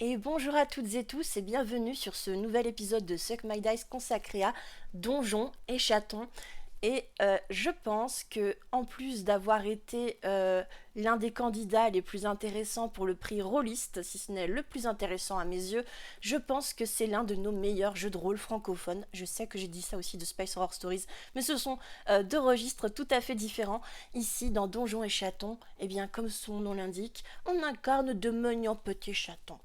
Et bonjour à toutes et tous et bienvenue sur ce nouvel épisode de Suck My Dice consacré à Donjons et Chatons. Je pense que en plus d'avoir été l'un des candidats les plus intéressants pour le prix Rolliste, si ce n'est le plus intéressant à mes yeux, je pense que c'est l'un de nos meilleurs jeux de rôle francophones. Je sais que j'ai dit ça aussi de Spice Horror Stories, mais ce sont deux registres tout à fait différents. Ici, dans Donjons et Chatons, eh bien, comme son nom l'indique, on incarne de mignons petits chatons.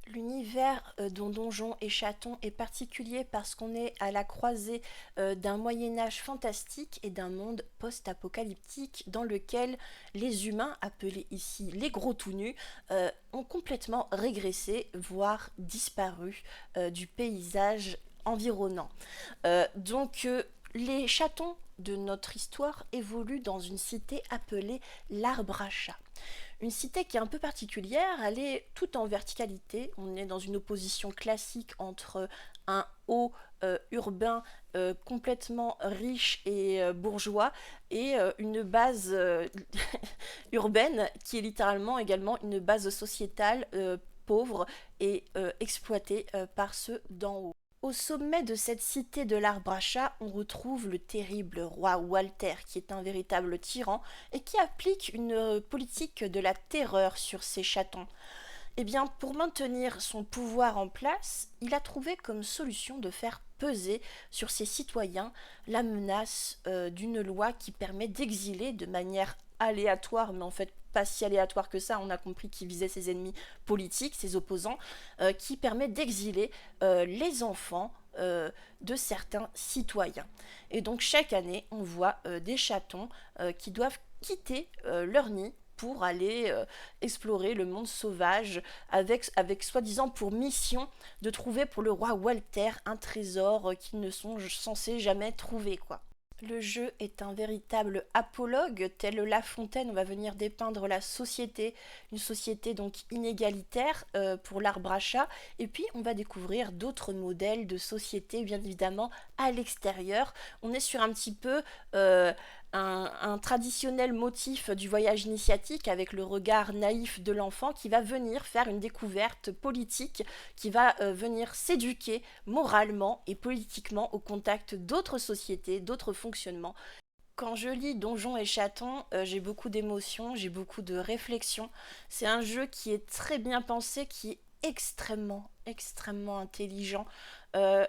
L'univers dont Donjons et Chatons est particulier parce qu'on est à la croisée d'un Moyen-Âge fantastique et d'un monde post-apocalyptique dans lequel les humains, appelés ici les gros tout nus, ont complètement régressé, voire disparu du paysage environnant. Les chatons de notre histoire évoluent dans une cité appelée l'Arbre à Chat. Une cité qui est un peu particulière, elle est tout en verticalité. On est dans une opposition classique entre un haut urbain complètement riche et bourgeois et une base urbaine qui est littéralement également une base sociétale pauvre et exploitée par ceux d'en haut. Au sommet de cette cité de l'arbre à chat, on retrouve le terrible roi Walter, qui est un véritable tyran et qui applique une politique de la terreur sur ses chatons. Eh bien, pour maintenir son pouvoir en place, il a trouvé comme solution de faire peser sur ses citoyens la menace d'une loi qui permet d'exiler de manière aléatoire, mais en fait pas si aléatoire que ça, on a compris qu'il visait ses ennemis politiques, ses opposants, qui permet d'exiler les enfants de certains citoyens. Et donc chaque année, on voit des chatons qui doivent quitter leur nid pour aller explorer le monde sauvage avec soi-disant pour mission de trouver pour le roi Walter un trésor qu'ils ne sont censés jamais trouver, quoi. Le jeu est un véritable apologue, tel La Fontaine, on va venir dépeindre la société, une société donc inégalitaire pour l'arbre à chat, et puis on va découvrir d'autres modèles de société, bien évidemment, à l'extérieur. On est sur un petit peu un traditionnel motif du voyage initiatique avec le regard naïf de l'enfant qui va venir faire une découverte politique, qui va venir s'éduquer moralement et politiquement au contact d'autres sociétés, d'autres fonctionnements. Quand je lis Donjons et Chatons, j'ai beaucoup d'émotions, j'ai beaucoup de réflexions. C'est un jeu qui est très bien pensé, qui est extrêmement intelligent. Euh,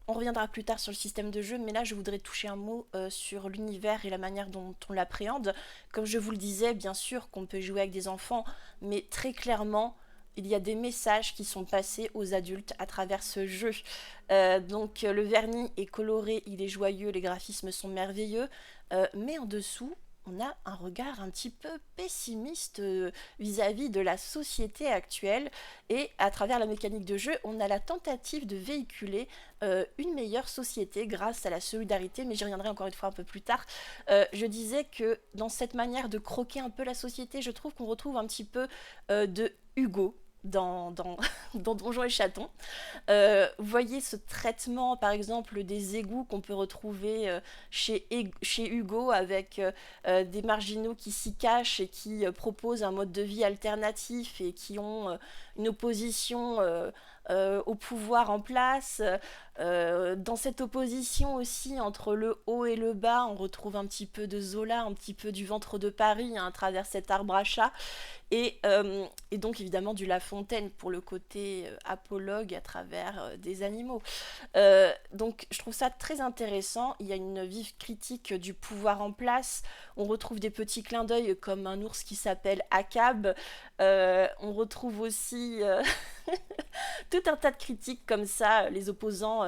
on reviendra plus tard sur le système de jeu, mais là je voudrais toucher un mot sur l'univers et la manière dont on l'appréhende. Comme je vous le disais, bien sûr qu'on peut jouer avec des enfants, mais très clairement, il y a des messages qui sont passés aux adultes à travers ce jeu. Le vernis est coloré, il est joyeux, les graphismes sont merveilleux, mais en dessous, on a un regard un petit peu pessimiste vis-à-vis de la société actuelle et à travers la mécanique de jeu, on a la tentative de véhiculer une meilleure société grâce à la solidarité, mais j'y reviendrai encore une fois un peu plus tard. Je disais que dans cette manière de croquer un peu la société, je trouve qu'on retrouve un petit peu de Hugo dans Donjons et Chatons. Vous voyez ce traitement, par exemple, des égouts qu'on peut retrouver chez Hugo avec des marginaux qui s'y cachent et qui proposent un mode de vie alternatif et qui ont une opposition au pouvoir en place. Dans cette opposition aussi entre le haut et le bas, on retrouve un petit peu de Zola, un petit peu du ventre de Paris hein, à travers cet arbre à chat. Et donc évidemment du La Fontaine pour le côté apologue à travers des animaux. Donc je trouve ça très intéressant, il y a une vive critique du pouvoir en place, on retrouve des petits clins d'œil comme un ours qui s'appelle Akab, on retrouve aussi tout un tas de critiques comme ça, les opposants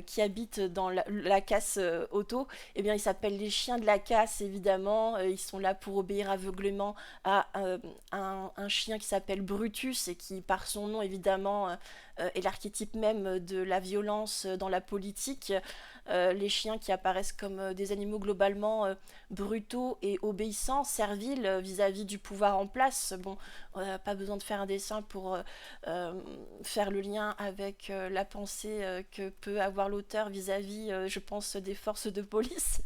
qui habitent dans la casse auto, eh bien ils s'appellent les chiens de la casse évidemment, ils sont là pour obéir aveuglément à un chien qui s'appelle Brutus et qui par son nom évidemment est l'archétype même de la violence dans la politique. Les chiens qui apparaissent comme des animaux globalement brutaux et obéissants, serviles vis-à-vis du pouvoir en place. Bon, on n'a pas besoin de faire un dessin pour faire le lien avec la pensée que peut avoir l'auteur vis-à-vis, je pense, des forces de police.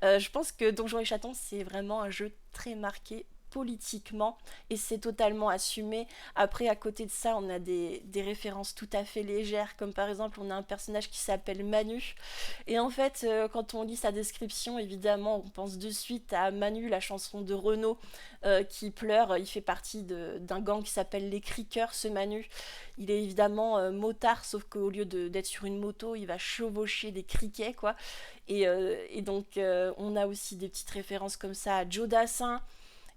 Je pense que Donjons et Chatons, c'est vraiment un jeu très marqué politiquement et c'est totalement assumé. Après, à côté de ça, on a des références tout à fait légères, comme par exemple, on a un personnage qui s'appelle Manu. Et en fait, quand on lit sa description, évidemment, on pense de suite à Manu, la chanson de Renaud, qui pleure. Il fait partie d'un gang qui s'appelle les Criqueurs, ce Manu. Il est évidemment motard, sauf qu'au lieu d'être sur une moto, il va chevaucher des criquets, quoi. Et donc, on a aussi des petites références comme ça à Joe Dassin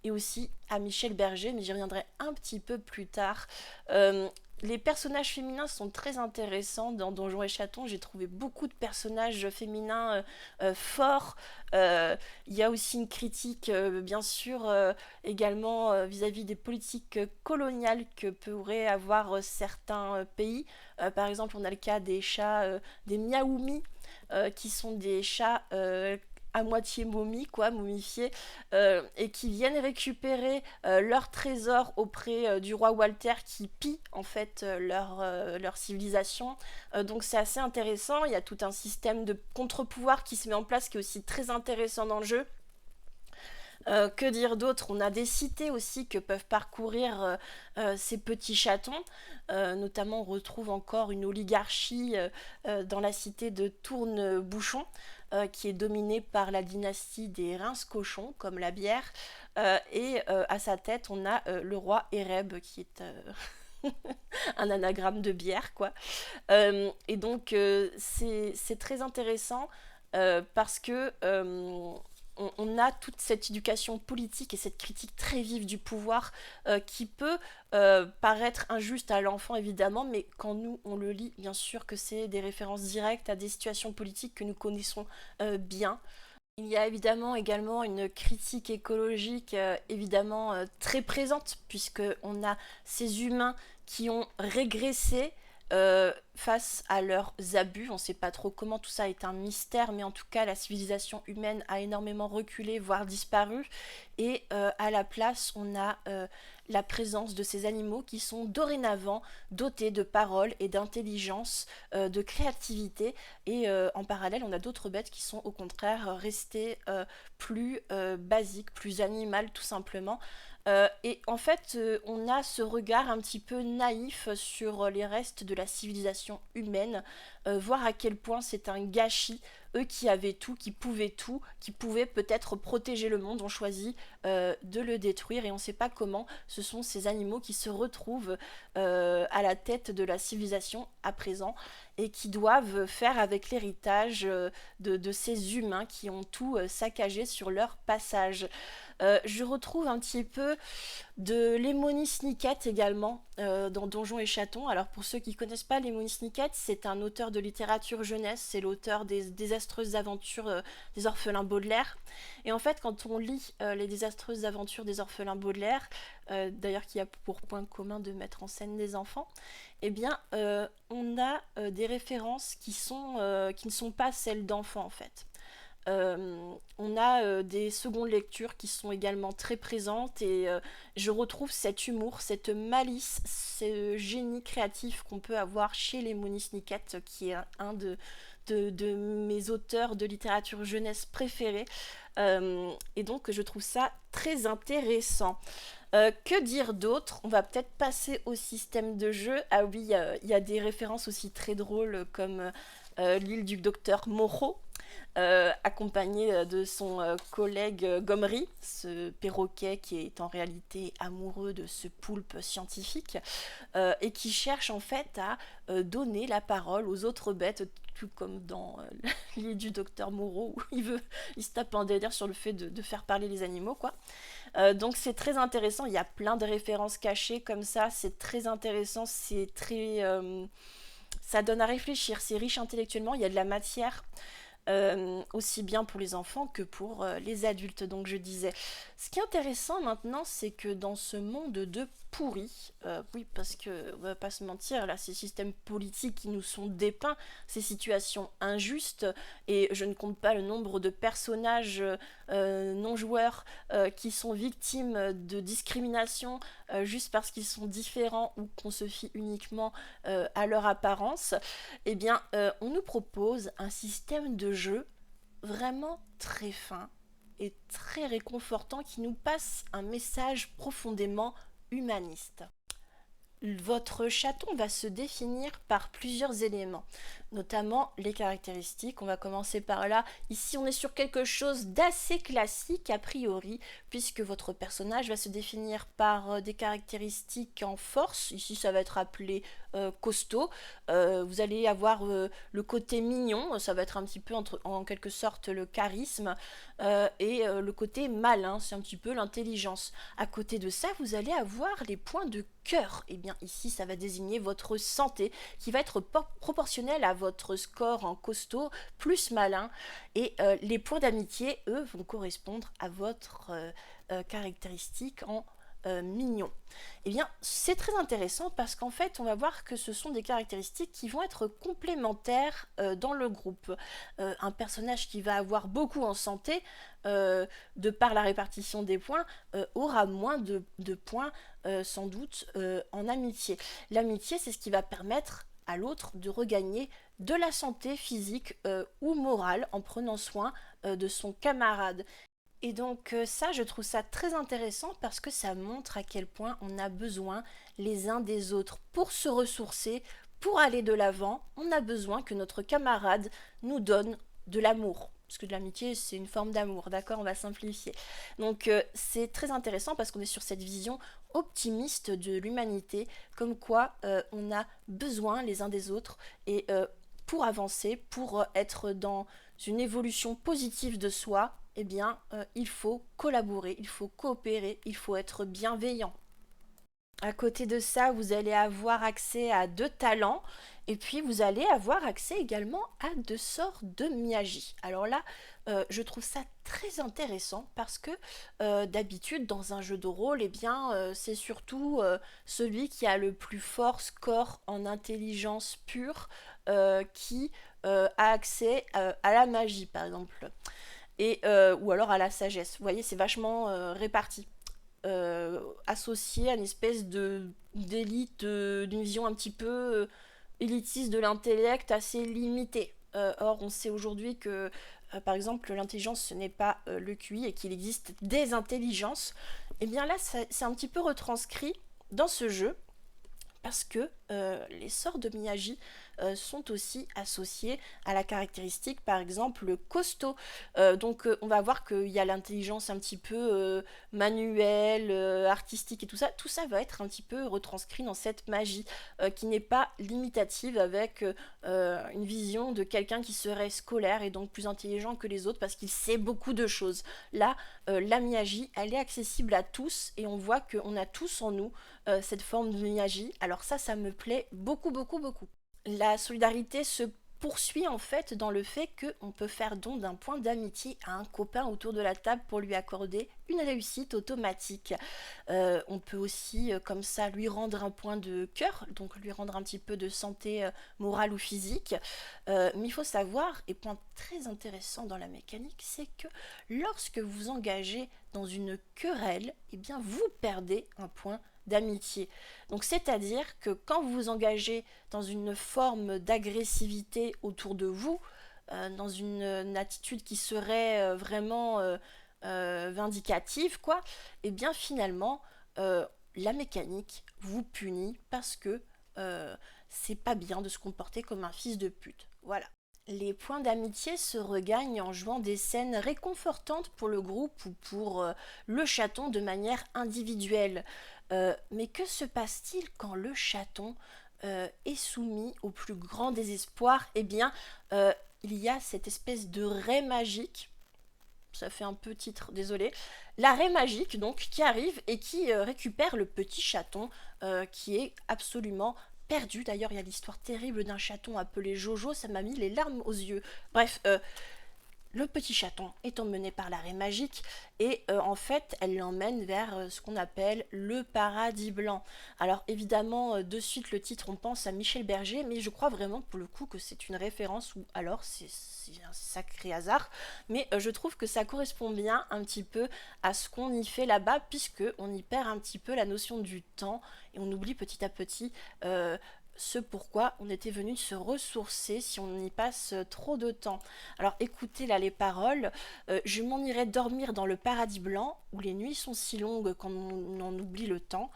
et aussi à Michel Berger, mais j'y reviendrai un petit peu plus tard. Euh, les personnages féminins sont très intéressants dans Donjons et Chatons. J'ai trouvé beaucoup de personnages féminins forts. Il y a aussi une critique, bien sûr, également vis-à-vis des politiques coloniales que pourraient avoir certains pays. Par exemple, on a le cas des chats, des miaoumis, qui sont des chats à moitié momies, quoi, momifiés, et qui viennent récupérer leur trésor auprès du roi Walter qui pille en fait leur civilisation. Donc c'est assez intéressant, il y a tout un système de contre-pouvoir qui se met en place qui est aussi très intéressant dans le jeu. Que dire d'autre? On a des cités aussi que peuvent parcourir ces petits chatons. Notamment, on retrouve encore une oligarchie dans la cité de Tourne-Bouchon, qui est dominée par la dynastie des Reims-Cochons, comme la bière. Et à sa tête, on a le roi Ereb, qui est un anagramme de bière, quoi. Et donc, c'est très intéressant parce que on a toute cette éducation politique et cette critique très vive du pouvoir qui peut paraître injuste à l'enfant évidemment, mais quand nous on le lit, bien sûr que c'est des références directes à des situations politiques que nous connaissons bien. Il y a évidemment également une critique écologique évidemment très présente puisque on a ces humains qui ont régressé face à leurs abus. On ne sait pas trop comment tout ça est un mystère, mais en tout cas la civilisation humaine a énormément reculé, voire disparu. Et à la place, on a la présence de ces animaux qui sont dorénavant dotés de paroles et d'intelligence, de créativité. Et en parallèle, on a d'autres bêtes qui sont au contraire restées plus basiques, plus animales tout simplement. Et en fait, on a ce regard un petit peu naïf sur les restes de la civilisation humaine, voir à quel point c'est un gâchis. Eux qui avaient tout, qui pouvaient peut-être protéger le monde, ont choisi de le détruire et on ne sait pas comment ce sont ces animaux qui se retrouvent à la tête de la civilisation à présent et qui doivent faire avec l'héritage de ces humains qui ont tout saccagé sur leur passage. Je retrouve un petit peu de Lemony Snicket également dans Donjons et Chatons. Alors pour ceux qui ne connaissent pas Lemony Snicket, c'est un auteur de littérature jeunesse, c'est l'auteur des désastreuses aventures des orphelins Baudelaire. Et en fait quand on lit les désastreuses aventures des orphelins Baudelaire, d'ailleurs qui a pour point commun de mettre en scène des enfants, eh bien on a des références qui ne sont pas celles d'enfants en fait. On a des secondes lectures qui sont également très présentes et je retrouve cet humour, cette malice, ce génie créatif qu'on peut avoir chez les Snicket qui est un de mes auteurs de littérature jeunesse préférés. Et donc je trouve ça très intéressant. Que dire d'autre? On va peut-être passer au système de jeu. Ah oui, il y a des références aussi très drôles comme l'île du docteur Moreau, accompagné de son collègue Gomery, ce perroquet qui est en réalité amoureux de ce poulpe scientifique et qui cherche en fait à donner la parole aux autres bêtes, tout comme dans l'île du docteur Moreau où il se tape un délire sur le fait de faire parler les animaux, quoi. Donc c'est très intéressant, il y a plein de références cachées comme ça, c'est très intéressant, c'est très... ça donne à réfléchir, c'est riche intellectuellement, il y a de la matière aussi bien pour les enfants que pour les adultes, donc je disais. Ce qui est intéressant maintenant, c'est que dans ce monde de pourri, oui, parce que, on va pas se mentir, là, ces systèmes politiques qui nous sont dépeints, ces situations injustes, et je ne compte pas le nombre de personnages non-joueurs qui sont victimes de discrimination juste parce qu'ils sont différents ou qu'on se fie uniquement à leur apparence, eh bien, on nous propose un système de jeu vraiment très fin et très réconfortant qui nous passe un message profondément humaniste. Votre chaton va se définir par plusieurs éléments, notamment les caractéristiques. On va commencer par là. Ici, on est sur quelque chose d'assez classique a priori, puisque votre personnage va se définir par des caractéristiques en force. Ici, ça va être appelé costaud. Vous allez avoir le côté mignon, ça va être un petit peu en quelque sorte le charisme, et le côté malin, c'est un petit peu l'intelligence. À côté de ça, vous allez avoir les points de cœur. Et bien ici, ça va désigner votre santé qui va être proportionnelle à votre score en costaud plus malin. Et les points d'amitié, eux, vont correspondre à votre caractéristique en mignon. Eh bien, c'est très intéressant parce qu'en fait, on va voir que ce sont des caractéristiques qui vont être complémentaires dans le groupe. Un personnage qui va avoir beaucoup en santé, de par la répartition des points, aura moins de points sans doute en amitié. L'amitié, c'est ce qui va permettre à l'autre de regagner de la santé physique ou morale en prenant soin de son camarade. Et donc ça, je trouve ça très intéressant parce que ça montre à quel point on a besoin les uns des autres pour se ressourcer, pour aller de l'avant. On a besoin que notre camarade nous donne de l'amour. Parce que de l'amitié, c'est une forme d'amour, d'accord? On va simplifier. Donc c'est très intéressant parce qu'on est sur cette vision optimiste de l'humanité, comme quoi on a besoin les uns des autres et pour avancer, pour être dans une évolution positive de soi, eh bien, il faut collaborer, il faut coopérer, il faut être bienveillant. À côté de ça, vous allez avoir accès à 2 talents et puis vous allez avoir accès également à 2 sorts de Miyagi. Alors là, je trouve ça très intéressant parce que d'habitude dans un jeu de rôle, eh bien, c'est surtout celui qui a le plus fort score en intelligence pure qui a accès à la magie, par exemple, et ou alors à la sagesse. Vous voyez, c'est vachement réparti. Associé à une espèce de d'élite, d'une vision un petit peu élitiste de l'intellect assez limitée. Or, on sait aujourd'hui que, par exemple, l'intelligence, ce n'est pas le QI et qu'il existe des intelligences. Et bien là, c'est un petit peu retranscrit dans ce jeu parce que les sorts de Miyagi sont aussi associés à la caractéristique, par exemple, le costaud. Donc on va voir qu'il y a l'intelligence un petit peu manuelle, artistique et tout ça. Tout ça va être un petit peu retranscrit dans cette magie qui n'est pas limitative avec une vision de quelqu'un qui serait scolaire et donc plus intelligent que les autres parce qu'il sait beaucoup de choses. Là, la Miyagi, elle est accessible à tous et on voit qu'on a tous en nous cette forme de Miyagi. Alors ça me plaît beaucoup, beaucoup, beaucoup. La solidarité se poursuit en fait dans le fait qu'on peut faire don d'un point d'amitié à un copain autour de la table pour lui accorder une réussite automatique. On peut aussi comme ça lui rendre un point de cœur, donc lui rendre un petit peu de santé morale ou physique. Mais il faut savoir, et point très intéressant dans la mécanique, c'est que lorsque vous engagez dans une querelle, eh bien vous perdez un point d'amitié. Donc c'est-à-dire que quand vous vous engagez dans une forme d'agressivité autour de vous, dans une attitude qui serait vraiment vindicative, quoi, et bien finalement, la mécanique vous punit parce que c'est pas bien de se comporter comme un fils de pute. Voilà. Les points d'amitié se regagnent en jouant des scènes réconfortantes pour le groupe ou pour le chaton de manière individuelle. Mais que se passe-t-il quand le chaton est soumis au plus grand désespoir? Eh bien, il y a cette espèce de raie magique, ça fait un peu titre, désolé, la raie magique donc qui arrive et qui récupère le petit chaton qui est absolument perdu. D'ailleurs, il y a l'histoire terrible d'un chaton appelé Jojo, ça m'a mis les larmes aux yeux. Bref, le petit chaton est emmené par la raie magique et en fait elle l'emmène vers ce qu'on appelle le paradis blanc. Alors évidemment de suite le titre on pense à Michel Berger, mais je crois vraiment pour le coup que c'est une référence ou alors c'est un sacré hasard, mais je trouve que ça correspond bien un petit peu à ce qu'on y fait là-bas puisque on y perd un petit peu la notion du temps et on oublie petit à petit ce pourquoi on était venu se ressourcer si on y passe trop de temps. Alors écoutez là les paroles. Je m'en irai dormir dans le paradis blanc, où les nuits sont si longues qu'on en oublie le temps.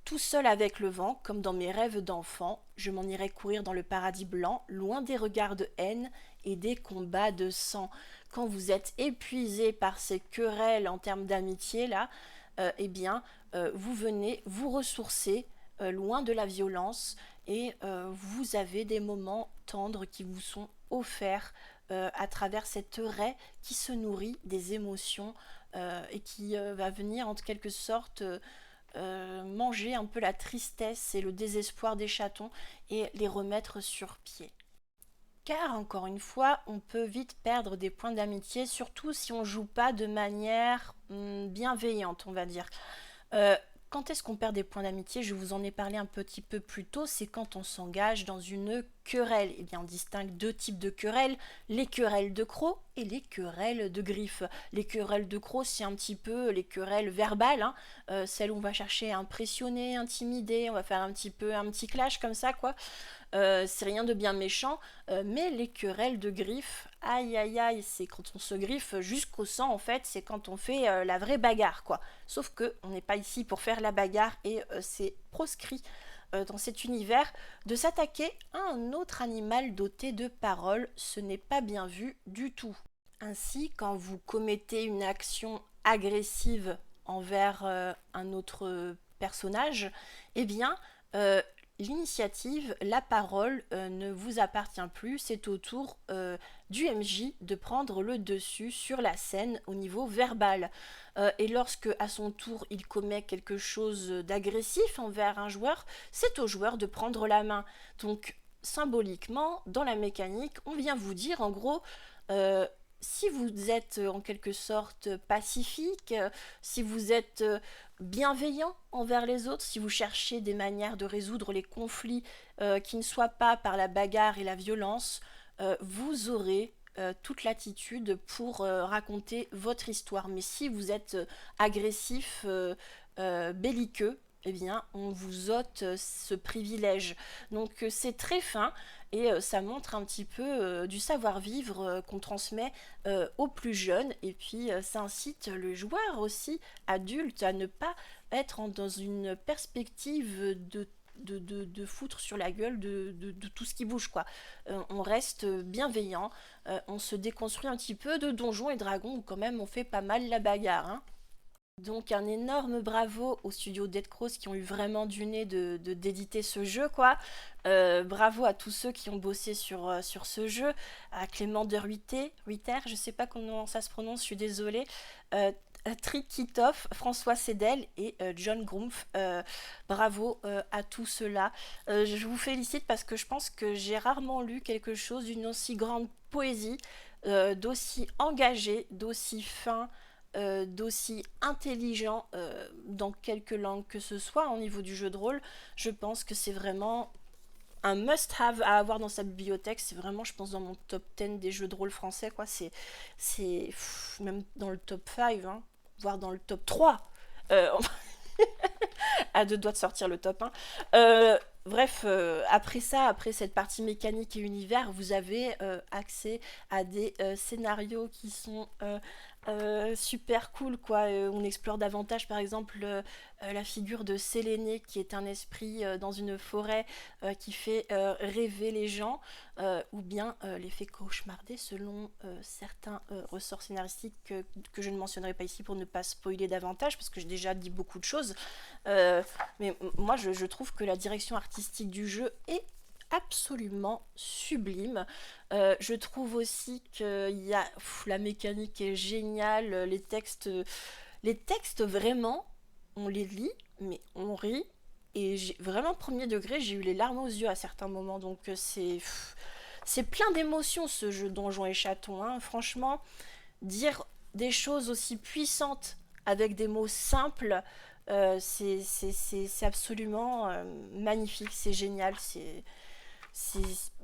Tout seul avec le vent, comme dans mes rêves d'enfant, je m'en irai courir dans le paradis blanc, loin des regards de haine et des combats de sang. Quand vous êtes épuisé par ces querelles en termes d'amitié, là, eh bien, vous venez vous ressourcer loin de la violence et vous avez des moments tendres qui vous sont offerts à travers cette raie qui se nourrit des émotions et qui va venir en quelque sorte manger un peu la tristesse et le désespoir des chatons et les remettre sur pied. Car encore une fois, on peut vite perdre des points d'amitié, surtout si on joue pas de manière bienveillante, on va dire. Euh, Quand est-ce qu'on perd des points d'amitié? Je vous en ai parlé un petit peu plus tôt, c'est quand on s'engage dans une querelle. Eh bien, on distingue deux types de querelles, les querelles de crocs et les querelles de griffes. Les querelles de crocs, c'est un petit peu les querelles verbales, hein, celles où on va chercher à impressionner, intimider, on va faire un petit peu un petit clash comme ça, quoi. C'est rien de bien méchant, mais les querelles de griffes, aïe aïe aïe, c'est quand on se griffe jusqu'au sang en fait, c'est quand on fait la vraie bagarre quoi. Sauf que on n'est pas ici pour faire la bagarre et c'est proscrit dans cet univers de s'attaquer à un autre animal doté de paroles, ce n'est pas bien vu du tout. Ainsi, quand vous commettez une action agressive envers un autre personnage, eh bien, euh, l'initiative, la parole ne vous appartient plus, c'est au tour du MJ de prendre le dessus sur la scène au niveau verbal. Et lorsque à son tour il commet quelque chose d'agressif envers un joueur, c'est au joueur de prendre la main. Donc symboliquement, dans la mécanique, on vient vous dire en gros euh, si vous êtes en quelque sorte pacifique, si vous êtes bienveillant envers les autres, si vous cherchez des manières de résoudre les conflits qui ne soient pas par la bagarre et la violence, vous aurez toute l'attitude pour raconter votre histoire. Mais si vous êtes agressif, belliqueux, eh bien, on vous ôte ce privilège. Donc, c'est très fin et ça montre un petit peu du savoir-vivre qu'on transmet aux plus jeunes. Et puis, ça incite le joueur aussi, adulte, à ne pas être dans une perspective de foutre sur la gueule de tout ce qui bouge quoi. On reste bienveillant, on se déconstruit un petit peu de donjons et dragons où quand même on fait pas mal la bagarre, hein. Donc un énorme bravo aux studios Dead Cross qui ont eu vraiment du nez d'éditer ce jeu quoi. Bravo à tous ceux qui ont bossé sur ce jeu, à Clément de Ruiter, je sais pas comment ça se prononce, je suis désolée. Trick Kitoff, François Cédel et John Grumpf. Bravo à tout cela. Je vous félicite parce que je pense que j'ai rarement lu quelque chose d'une aussi grande poésie, d'aussi engagé, d'aussi fin, d'aussi intelligent dans quelque langue que ce soit au niveau du jeu de rôle. Je pense que c'est vraiment un must-have à avoir dans sa bibliothèque. C'est vraiment, je pense, dans mon top 10 des jeux de rôle français, quoi. Même dans le top 5, hein, voire dans le top 3. Euh, à deux doigts de sortir le top 1. Bref, après ça, après cette partie mécanique et univers, vous avez accès à des scénarios qui sont super cool quoi. On explore davantage par exemple la figure de Séléné qui est un esprit dans une forêt qui fait rêver les gens ou bien les fait cauchemarder selon certains ressorts scénaristiques que je ne mentionnerai pas ici pour ne pas spoiler davantage parce que j'ai déjà dit beaucoup de choses. Mais moi je trouve que la direction artistique du jeu est absolument sublime. Je trouve aussi que la mécanique est géniale, les textes vraiment, on les lit, mais on rit. Et vraiment premier degré, j'ai eu les larmes aux yeux à certains moments. Donc c'est plein d'émotions ce jeu Donjons et Chatons, hein. Franchement, dire des choses aussi puissantes avec des mots simples, c'est absolument magnifique, c'est génial, c'est,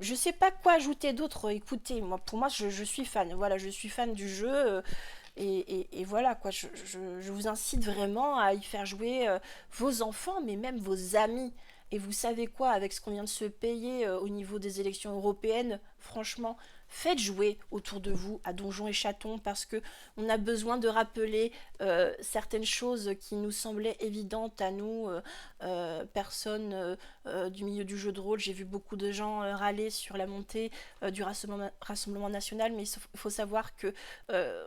je sais pas quoi ajouter d'autre. Écoutez, pour moi, je suis fan. Voilà, je suis fan du jeu. Et voilà, quoi. Je vous incite vraiment à y faire jouer vos enfants, mais même vos amis. Et vous savez quoi, avec ce qu'on vient de se payer au niveau des élections européennes, franchement, faites jouer autour de vous à Donjons et Chatons parce que on a besoin de rappeler certaines choses qui nous semblaient évidentes à nous, personnes du milieu du jeu de rôle. J'ai vu beaucoup de gens râler sur la montée du Rassemblement national, mais il faut savoir que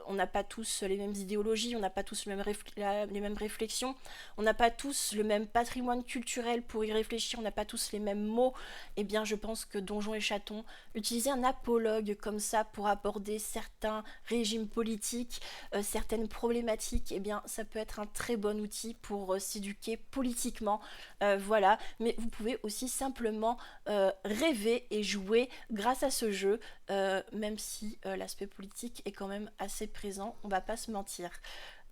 on n'a pas tous les mêmes idéologies, on n'a pas tous les mêmes réflexions, on n'a pas tous le même patrimoine culturel pour y réfléchir, on n'a pas tous les mêmes mots. Eh bien, je pense que Donjons et Chatons, utiliser un apologue comme ça pour aborder certains régimes politiques, certaines problématiques, eh bien, ça peut être un très bon outil pour s'éduquer politiquement. Voilà, mais vous pouvez aussi simplement rêver et jouer grâce à ce jeu, même si l'aspect politique est quand même assez présent, on va pas se mentir.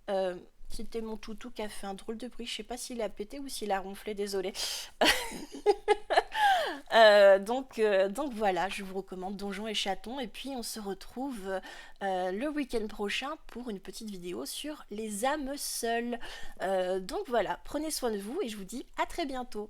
Euh, C'était mon toutou qui a fait un drôle de bruit. Je sais pas s'il a pété ou s'il a ronflé, désolé. Donc voilà, je vous recommande Donjons et Chatons. Et puis on se retrouve le week-end prochain pour une petite vidéo sur les âmes seules. Donc voilà, prenez soin de vous et je vous dis à très bientôt.